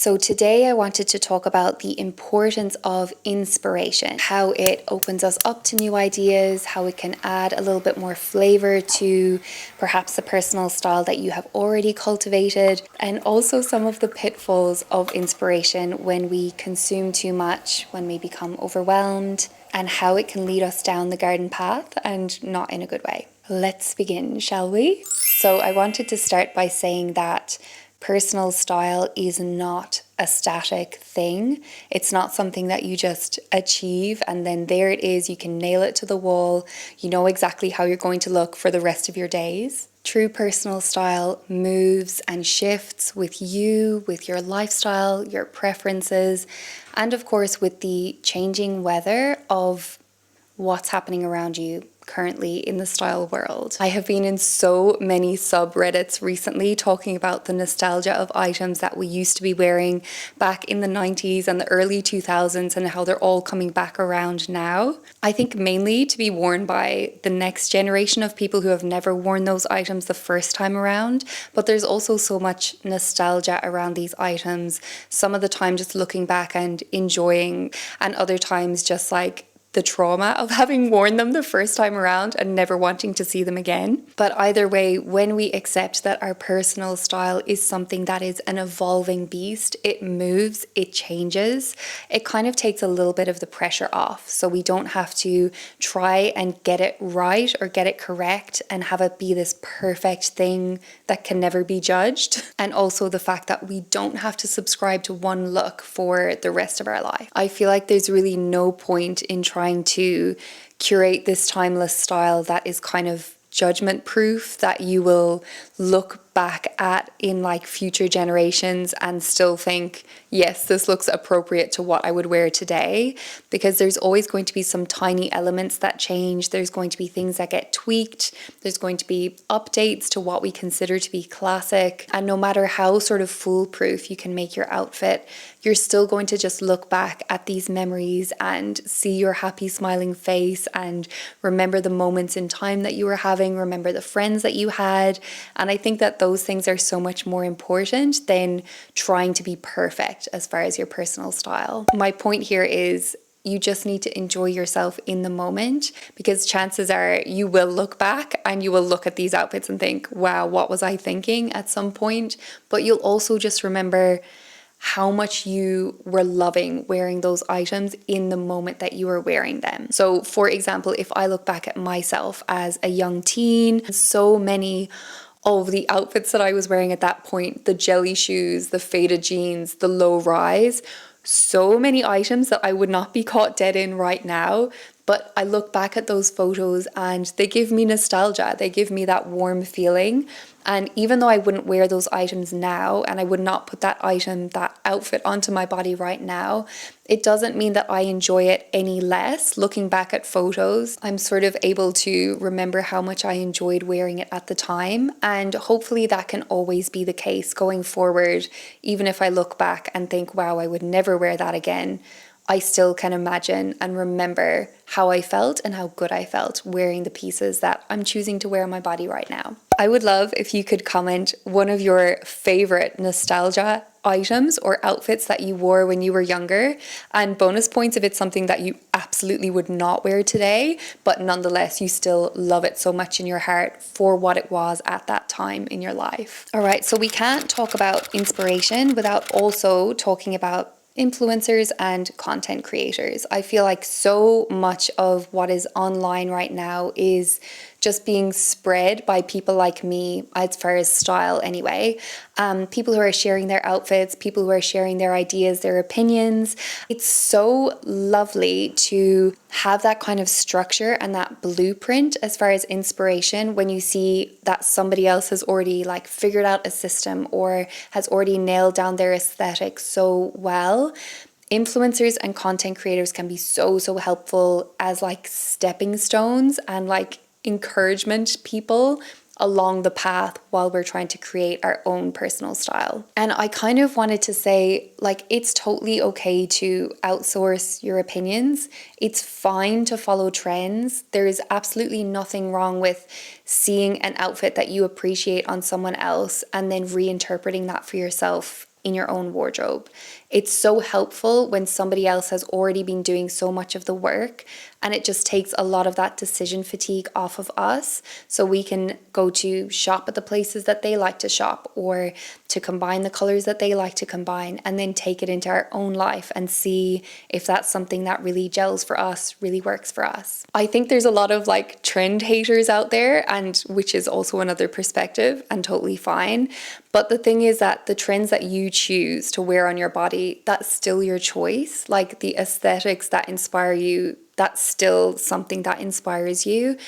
So today I wanted to talk about the importance of inspiration, how it opens us up to new ideas, how it can add a little bit more flavor to perhaps the personal style that you have already cultivated, and also some of the pitfalls of inspiration when we consume too much, when we become overwhelmed, and how it can lead us down the garden path and not in a good way. Let's begin, shall we? So I wanted to start by saying that personal style is not a static thing. It's not something that you just achieve and then there it is, you can nail it to the wall, you know exactly how you're going to look for the rest of your days. True personal style moves and shifts with you, with your lifestyle, your preferences, and of course with the changing weather of what's happening around you currently in the style world. I have been in so many subreddits recently talking about the nostalgia of items that we used to be wearing back in the 90s and the early 2000s and how they're all coming back around now. I think mainly to be worn by the next generation of people who have never worn those items the first time around, but there's also so much nostalgia around these items, some of the time just looking back and enjoying, and other times just like the trauma of having worn them the first time around and never wanting to see them again. But either way, when we accept that our personal style is something that is an evolving beast, it moves, it changes, it kind of takes a little bit of the pressure off. So we don't have to try and get it right or get it correct and have it be this perfect thing that can never be judged. And also the fact that we don't have to subscribe to one look for the rest of our life. I feel like there's really no point in trying to curate this timeless style that is kind of judgment proof that you will look back at in like future generations and still think, yes, this looks appropriate to what I would wear today, because there's always going to be some tiny elements that change. There's going to be things that get tweaked. There's going to be updates to what we consider to be classic. And no matter how sort of foolproof you can make your outfit, you're still going to just look back at these memories and see your happy smiling face and remember the moments in time that you were having, remember the friends that you had. And I think that those things are so much more important than trying to be perfect as far as your personal style. My point here is you just need to enjoy yourself in the moment, because chances are you will look back and you will look at these outfits and think, wow, what was I thinking at some point? But you'll also just remember how much you were loving wearing those items in the moment that you were wearing them. So for example, if I look back at myself as a young teen, so many of the outfits that I was wearing at that point, the jelly shoes, the faded jeans, the low rise, so many items that I would not be caught dead in right now. But I look back at those photos and they give me nostalgia. They give me that warm feeling. And even though I wouldn't wear those items now and I would not put that outfit onto my body right now, it doesn't mean that I enjoy it any less. Looking back at photos, I'm sort of able to remember how much I enjoyed wearing it at the time. And hopefully that can always be the case going forward. Even if I look back and think, wow, I would never wear that again, I still can imagine and remember how I felt and how good I felt wearing the pieces that I'm choosing to wear on my body right now. I would love if you could comment one of your favorite nostalgia items or outfits that you wore when you were younger, and bonus points if it's something that you absolutely would not wear today, but nonetheless you still love it so much in your heart for what it was at that time in your life. All right, so we can't talk about inspiration without also talking about influencers and content creators. I feel like so much of what is online right now is just being spread by people like me, as far as style anyway. People who are sharing their outfits, people who are sharing their ideas, their opinions. It's so lovely to have that kind of structure and that blueprint as far as inspiration when you see that somebody else has already like figured out a system or has already nailed down their aesthetic so well. Influencers and content creators can be so helpful as like stepping stones and like encouragement people along the path while we're trying to create our own personal style. And I kind of wanted to say, like, it's totally okay to outsource your opinions. It's fine to follow trends. There is absolutely nothing wrong with seeing an outfit that you appreciate on someone else and then reinterpreting that for yourself in your own wardrobe. It's so helpful when somebody else has already been doing so much of the work, and it just takes a lot of that decision fatigue off of us, so we can go to shop at the places that they like to shop, or to combine the colors that they like to combine, and then take it into our own life and see if that's something that really gels for us, really works for us. I think there's a lot of like trend haters out there, and which is also another perspective and totally fine. But the thing is that the trends that you choose to wear on your body, that's still your choice. Like the aesthetics that inspire you, that's still something that inspires you.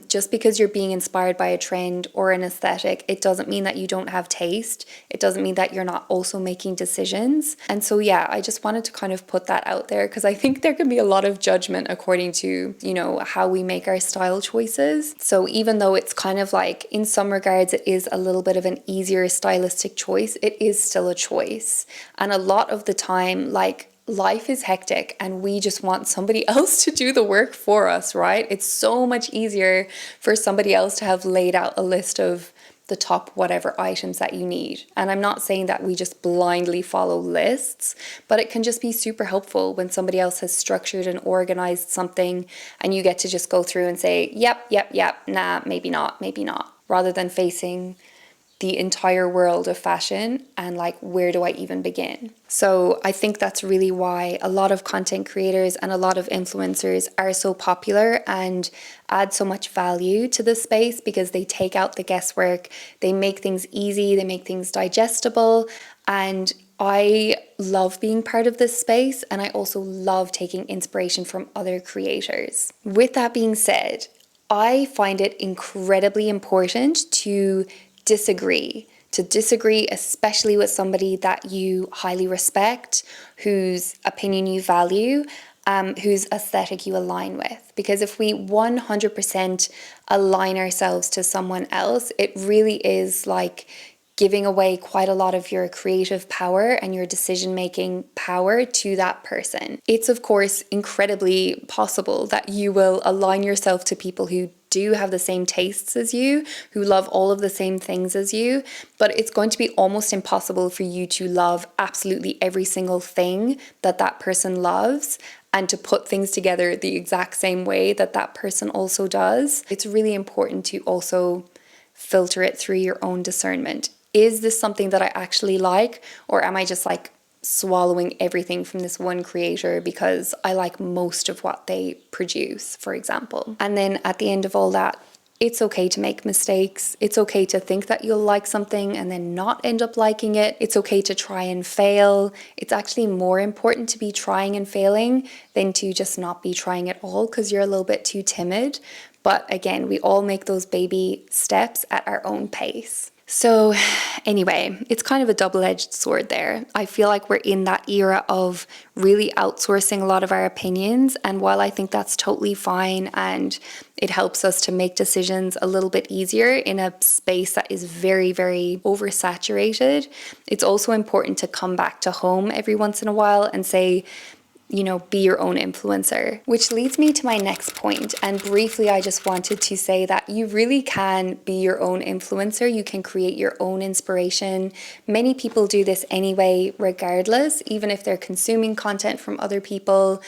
Just because you're being inspired by a trend or an aesthetic, it doesn't mean that you don't have taste. It doesn't mean that you're not also making decisions. And so, yeah, I just wanted to kind of put that out there, because I think there can be a lot of judgment according to, you know, how we make our style choices. So even though it's kind of like, in some regards, it is a little bit of an easier stylistic choice, it is still a choice. And a lot of the time, like, life is hectic and we just want somebody else to do the work for us, right? It's so much easier for somebody else to have laid out a list of the top whatever items that you need. And I'm not saying that we just blindly follow lists, but it can just be super helpful when somebody else has structured and organized something and you get to just go through and say, yep, nah, maybe not, rather than facing the entire world of fashion and like, where do I even begin? So I think that's really why a lot of content creators and a lot of influencers are so popular and add so much value to the space, because they take out the guesswork, they make things easy, they make things digestible. And I love being part of this space, and I also love taking inspiration from other creators. With that being said, I find it incredibly important to disagree, especially with somebody that you highly respect, whose opinion you value, whose aesthetic you align with. Because if we 100% align ourselves to someone else, it really is like giving away quite a lot of your creative power and your decision-making power to that person. It's of course incredibly possible that you will align yourself to people who do have the same tastes as you, who love all of the same things as you, but it's going to be almost impossible for you to love absolutely every single thing that that person loves and to put things together the exact same way that that person also does. It's really important to also filter it through your own discernment. Is this something that I actually like, or am I just like swallowing everything from this one creator because I like most of what they produce, for example? And then at the end of all that, it's okay to make mistakes. It's okay to think that you'll like something and then not end up liking it. It's okay to try and fail. It's actually more important to be trying and failing than to just not be trying at all because you're a little bit too timid. But again, we all make those baby steps at our own pace. So anyway, it's kind of a double-edged sword there. I feel like we're in that era of really outsourcing a lot of our opinions. And while I think that's totally fine and it helps us to make decisions a little bit easier in a space that is very, very oversaturated, it's also important to come back to home every once in a while and say, you know, be your own influencer. Which leads me to my next point. And briefly, I just wanted to say that you really can be your own influencer. You can create your own inspiration. Many people do this anyway, regardless, even if they're consuming content from other people.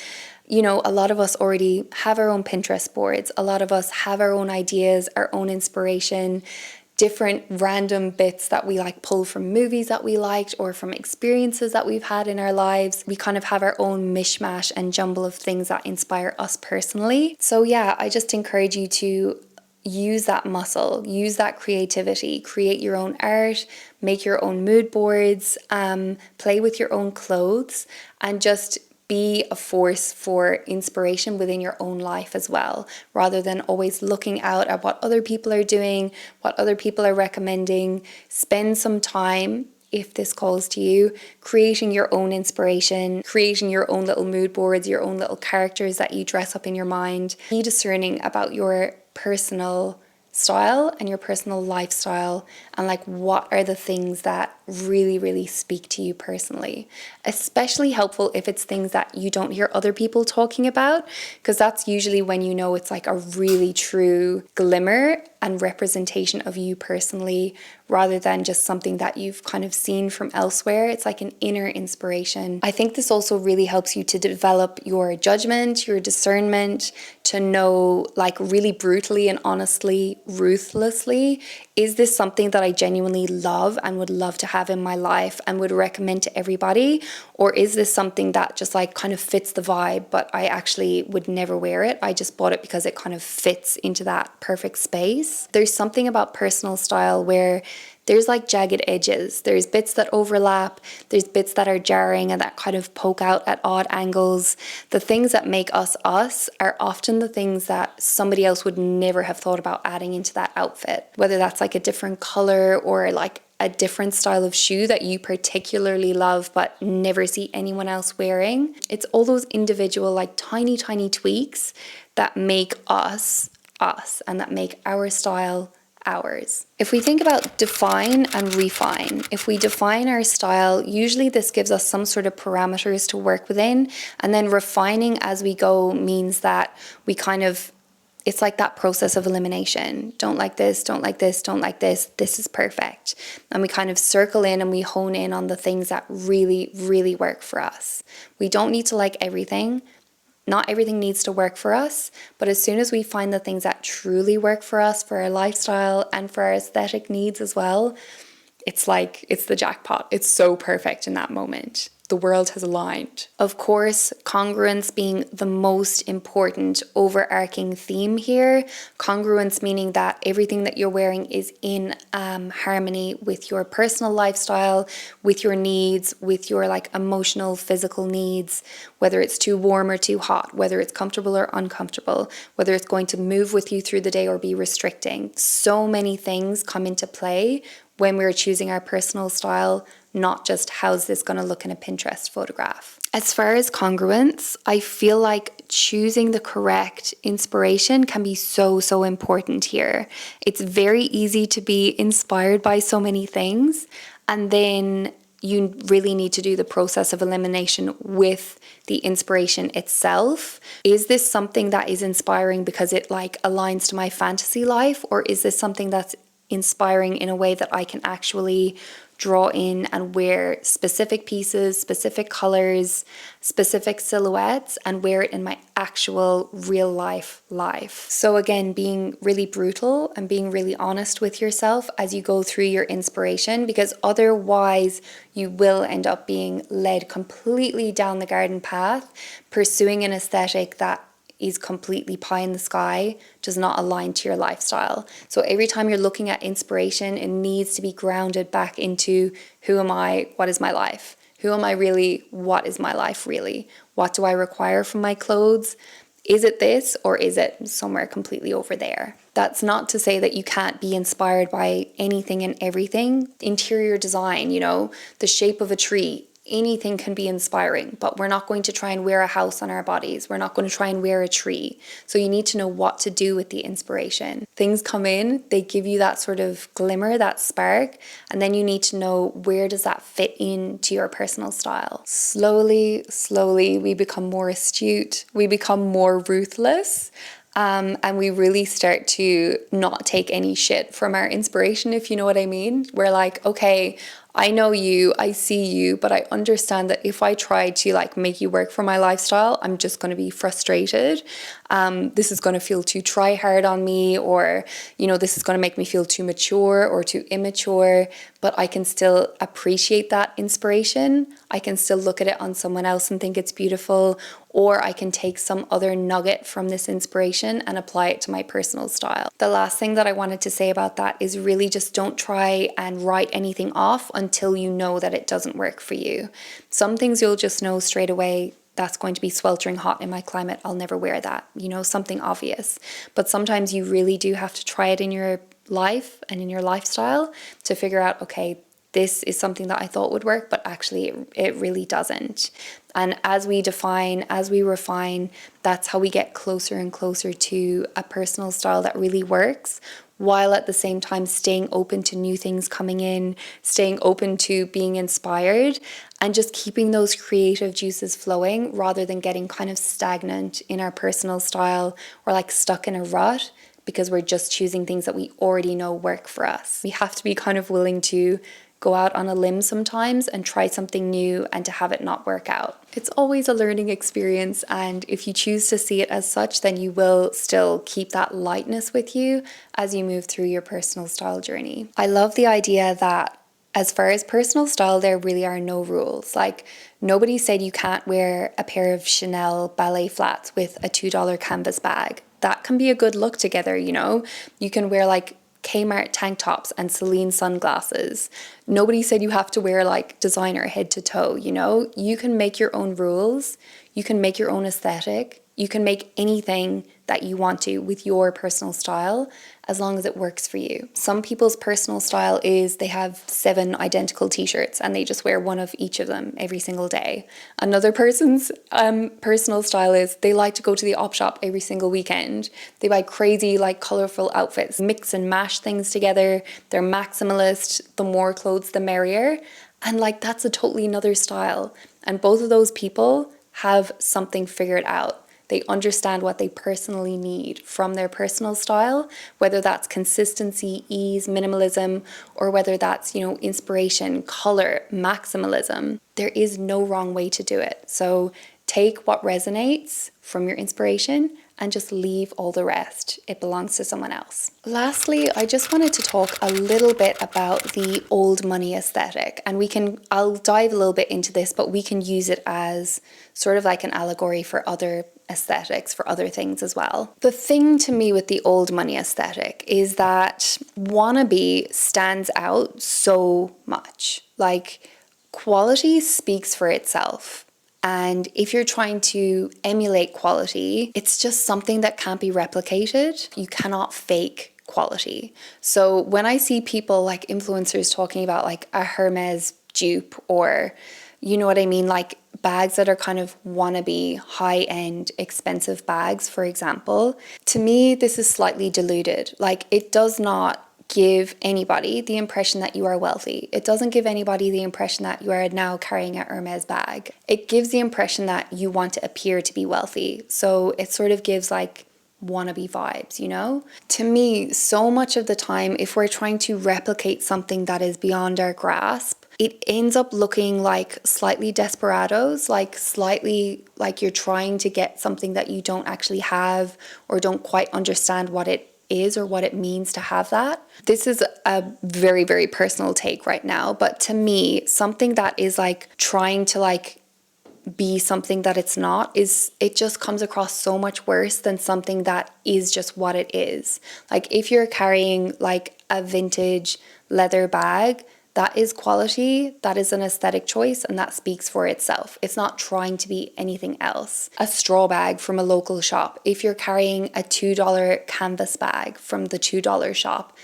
You know, a lot of us already have our own Pinterest boards. A lot of us have our own ideas, our own inspiration, different random bits that we like pull from movies that we liked or from experiences that we've had in our lives. We kind of have our own mishmash and jumble of things that inspire us personally. So yeah, I just encourage you to use that muscle, use that creativity, create your own art, make your own mood boards, play with your own clothes, and just be a force for inspiration within your own life as well, rather than always looking out at what other people are doing, what other people are recommending. Spend some time, if this calls to you, creating your own inspiration, creating your own little mood boards, your own little characters that you dress up in your mind. Be discerning about your personal style and your personal lifestyle, and like, what are the things that really, really speak to you personally. Especially helpful if it's things that you don't hear other people talking about, because that's usually when you know it's like a really true glimmer and representation of you personally, rather than just something that you've kind of seen from elsewhere. It's like an inner inspiration. I think this also really helps you to develop your judgment, your discernment, to know, like, really brutally and honestly, ruthlessly, is this something that I genuinely love and would love to have in my life and would recommend to everybody? Or is this something that just like kind of fits the vibe, but I actually would never wear it? I just bought it because it kind of fits into that perfect space. There's something about personal style where there's like jagged edges. There's bits that overlap. There's bits that are jarring and that kind of poke out at odd angles. The things that make us us are often the things that somebody else would never have thought about adding into that outfit. Whether that's like a different color or like a different style of shoe that you particularly love but never see anyone else wearing. It's all those individual like tiny tweaks that make us us and that make our style ours. If we think about define and refine, if we define our style, usually this gives us some sort of parameters to work within, and then refining as we go means that we kind of, it's like that process of elimination. Don't like this, don't like this, don't like this, this is perfect. And we kind of circle in and we hone in on the things that really, really work for us. We don't need to like everything. Not everything needs to work for us, but as soon as we find the things that truly work for us, for our lifestyle and for our aesthetic needs as well, it's like, it's the jackpot. It's so perfect in that moment. The world has aligned. Of course, congruence being the most important overarching theme here. Congruence meaning that everything that you're wearing is in harmony with your personal lifestyle, with your needs, with your like emotional, physical needs, whether it's too warm or too hot, whether it's comfortable or uncomfortable, whether it's going to move with you through the day or be restricting. So many things come into play when we're choosing our personal style, not just how's this going to look in a Pinterest photograph. As far as congruence, I feel like choosing the correct inspiration can be so important here. It's very easy to be inspired by so many things, and then you really need to do the process of elimination with the inspiration itself. Is this something that is inspiring because it like aligns to my fantasy life, or is this something that's inspiring in a way that I can actually draw in and wear specific pieces, specific colors, specific silhouettes, and wear it in my actual real life. So again, being really brutal and being really honest with yourself as you go through your inspiration, because otherwise you will end up being led completely down the garden path, pursuing an aesthetic that is completely pie in the sky, does not align to your lifestyle. So every time you're looking at inspiration, it needs to be grounded back into who am I, what is my life? Who am I really? What is my life really? What do I require from my clothes? Is it this or is it somewhere completely over there? That's not to say that you can't be inspired by anything and everything. Interior design, you know, the shape of a tree. Anything can be inspiring, but we're not going to try and wear a house on our bodies. We're not going to try and wear a tree. So you need to know what to do with the inspiration. Things come in, they give you that sort of glimmer, that spark, and then you need to know where does that fit into your personal style. Slowly, we become more astute. We become more ruthless. And we really start to not take any shit from our inspiration, if you know what I mean. We're like, okay, I know you, I see you, but I understand that if I try to like make you work for my lifestyle, I'm just going to be frustrated. This is going to feel too try hard on me, or, you know, this is going to make me feel too mature or too immature, but I can still appreciate that inspiration. I can still look at it on someone else and think it's beautiful, or I can take some other nugget from this inspiration and apply it to my personal style. The last thing that I wanted to say about that is really just don't try and write anything off until you know that it doesn't work for you. Some things you'll just know straight away, that's going to be sweltering hot in my climate, I'll never wear that, you know, something obvious. But sometimes you really do have to try it in your life and in your lifestyle to figure out, okay, this is something that I thought would work, but actually it really doesn't. And as we define, as we refine, that's how we get closer and closer to a personal style that really works, while at the same time staying open to new things coming in, staying open to being inspired, and just keeping those creative juices flowing rather than getting kind of stagnant in our personal style or like stuck in a rut, because we're just choosing things that we already know work for us. We have to be kind of willing to go out on a limb sometimes and try something new and to have it not work out. It's always a learning experience, and if you choose to see it as such, then you will still keep that lightness with you as you move through your personal style journey. I love the idea that as far as personal style, there really are no rules. Like, nobody said you can't wear a pair of Chanel ballet flats with a $2 canvas bag. That can be a good look together, you know? You can wear like Kmart tank tops and Celine sunglasses. Nobody said you have to wear like designer head to toe, you know? You can make your own rules. You can make your own aesthetic. You can make anything that you want to with your personal style, as long as it works for you. Some people's personal style is they have 7 identical t-shirts and they just wear one of each of them every single day. Another person's personal style is they like to go to the op shop every single weekend. They buy crazy like colorful outfits, mix and mash things together. They're maximalist. The more clothes, the merrier. And like, that's a totally another style. And both of those people have something figured out. They understand what they personally need from their personal style, whether that's consistency, ease, minimalism, or whether that's, you know, inspiration, color, maximalism. There is no wrong way to do it. So take what resonates from your inspiration and just leave all the rest. It belongs to someone else. Lastly, I just wanted to talk a little bit about the old money aesthetic. And I'll dive a little bit into this, but we can use it as sort of like an allegory for other aesthetics, for other things as well. The thing to me with the old money aesthetic is that wannabe stands out so much. Like, quality speaks for itself. And if you're trying to emulate quality, it's just something that can't be replicated. You cannot fake quality. So when I see people like influencers talking about like a Hermes dupe, or you know what I mean, like bags that are kind of wannabe, high-end, expensive bags, for example, to me, this is slightly diluted. Like, it does not give anybody the impression that you are wealthy. It doesn't give anybody the impression that you are now carrying a Hermes bag. It gives the impression that you want to appear to be wealthy. So it sort of gives like wannabe vibes, you know? To me, so much of the time, if we're trying to replicate something that is beyond our grasp, it ends up looking like slightly desperados, like slightly like you're trying to get something that you don't actually have or don't quite understand what it is or what it means to have that. This is a very, very personal take right now, but to me, something that is like trying to like be something that it's not, it just comes across so much worse than something that is just what it is. Like, if you're carrying like a vintage leather bag, that is quality, that is an aesthetic choice, and that speaks for itself. It's not trying to be anything else. A straw bag from a local shop, if you're carrying a $2 canvas bag from the $2 shop,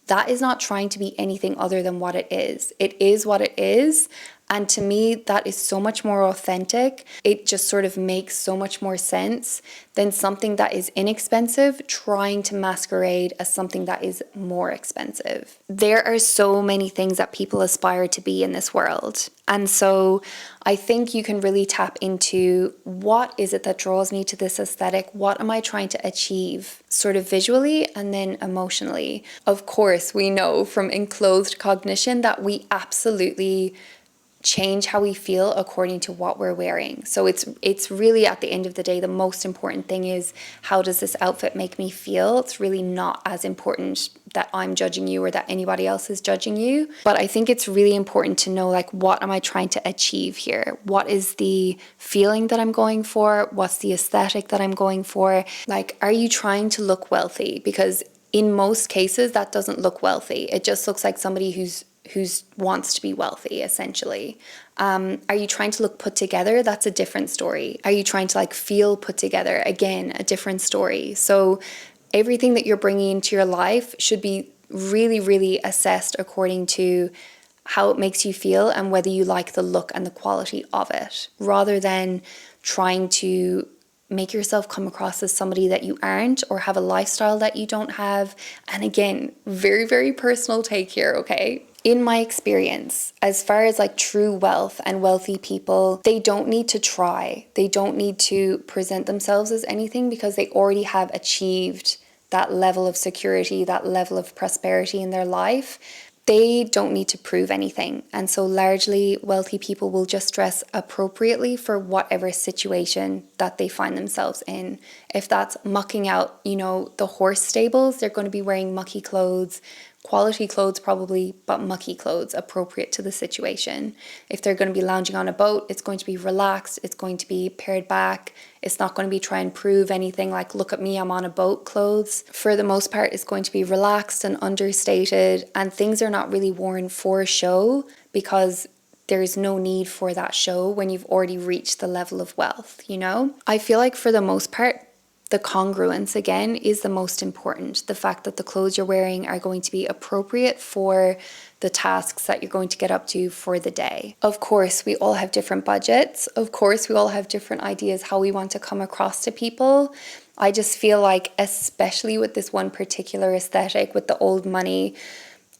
that is not trying to be anything other than what it is. It is what it is. And to me, that is so much more authentic. It just sort of makes so much more sense than something that is inexpensive trying to masquerade as something that is more expensive. There are so many things that people aspire to be in this world. And so I think you can really tap into, what is it that draws me to this aesthetic? What am I trying to achieve, sort of visually and then emotionally? Of course, we know from enclosed cognition that we absolutely change how we feel according to what we're wearing. So it's really, at the end of the day, the most important thing is, how does this outfit make me feel? It's really not as important that I'm judging you or that anybody else is judging you. But I think it's really important to know, like, what am I trying to achieve here? What is the feeling that I'm going for? What's the aesthetic that I'm going for? Like, are you trying to look wealthy? Because in most cases, that doesn't look wealthy. It just looks like somebody who's wants to be wealthy, essentially. Are you trying to look put together? That's a different story. Are you trying to like feel put together? Again, a different story. So everything that you're bringing into your life should be really, really assessed according to how it makes you feel and whether you like the look and the quality of it, rather than trying to make yourself come across as somebody that you aren't, or have a lifestyle that you don't have. And again, very, very personal take here, okay? In my experience, as far as like true wealth and wealthy people, they don't need to try. They don't need to present themselves as anything, because they already have achieved that level of security, that level of prosperity in their life, they don't need to prove anything. And so largely wealthy people will just dress appropriately for whatever situation that they find themselves in. If that's mucking out, you know, the horse stables, they're going to be wearing mucky clothes, quality clothes probably, but mucky clothes appropriate to the situation. If they're going to be lounging on a boat, it's going to be relaxed, it's going to be pared back. It's not going to be try and prove anything like, look at me, I'm on a boat clothes. For the most part, it's going to be relaxed and understated, and things are not really worn for show because there's no need for that show when you've already reached the level of wealth, you know? I feel like for the most part, the congruence again is the most important. The fact that the clothes you're wearing are going to be appropriate for the tasks that you're going to get up to for the day. Of course, we all have different budgets. Of course, we all have different ideas how we want to come across to people. I just feel like, especially with this one particular aesthetic with the old money,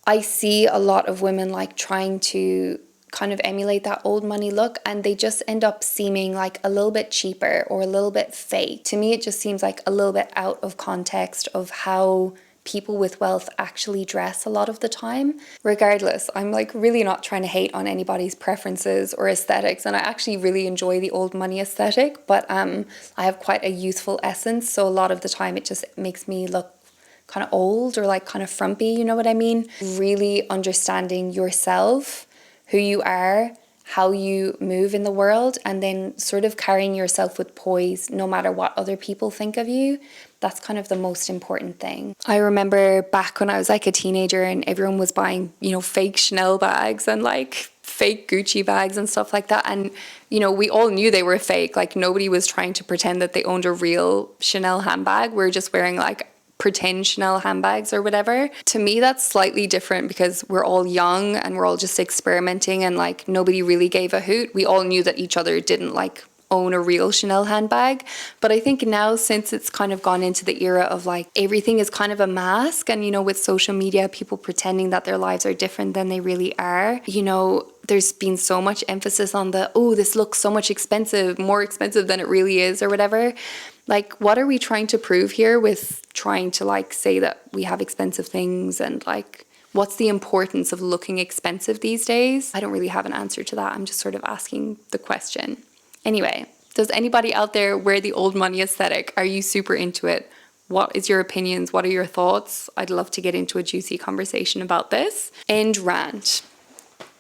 I see a lot of women like trying to kind of emulate that old money look, and they just end up seeming like a little bit cheaper or a little bit fake. To me, it just seems like a little bit out of context of how people with wealth actually dress a lot of the time. Regardless, I'm like really not trying to hate on anybody's preferences or aesthetics, and I actually really enjoy the old money aesthetic, but I have quite a youthful essence, so a lot of the time it just makes me look kind of old or like kind of frumpy, you know what I mean? Really understanding yourself, who you are, how you move in the world, and then sort of carrying yourself with poise no matter what other people think of you. That's kind of the most important thing. I remember back when I was like a teenager and everyone was buying, you know, fake Chanel bags and like fake Gucci bags and stuff like that. And, you know, we all knew they were fake. Like nobody was trying to pretend that they owned a real Chanel handbag. We're just wearing like pretend Chanel handbags or whatever. To me, that's slightly different because we're all young and we're all just experimenting, and like nobody really gave a hoot. We all knew that each other didn't like own a real Chanel handbag. But I think now, since it's kind of gone into the era of like everything is kind of a mask, and you know, with social media, people pretending that their lives are different than they really are, you know, there's been so much emphasis on the, oh, this looks so much expensive, more expensive than it really is or whatever. Like, what are we trying to prove here with trying to like say that we have expensive things, and like what's the importance of looking expensive these days? I don't really have an answer to that. I'm just sort of asking the question. Anyway, does anybody out there wear the old money aesthetic? Are you super into it? What is your opinions? What are your thoughts? I'd love to get into a juicy conversation about this. End rant.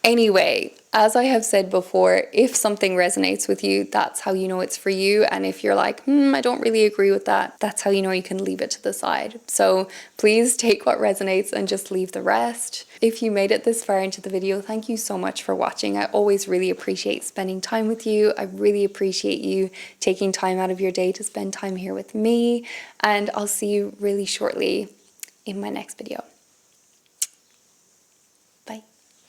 Anyway, as I have said before, if something resonates with you, that's how you know it's for you. And if you're like, I don't really agree with that, that's how you know you can leave it to the side. So please take what resonates and just leave the rest. If you made it this far into the video, thank you so much for watching. I always really appreciate spending time with you. I really appreciate you taking time out of your day to spend time here with me. And I'll see you really shortly in my next video. Bye.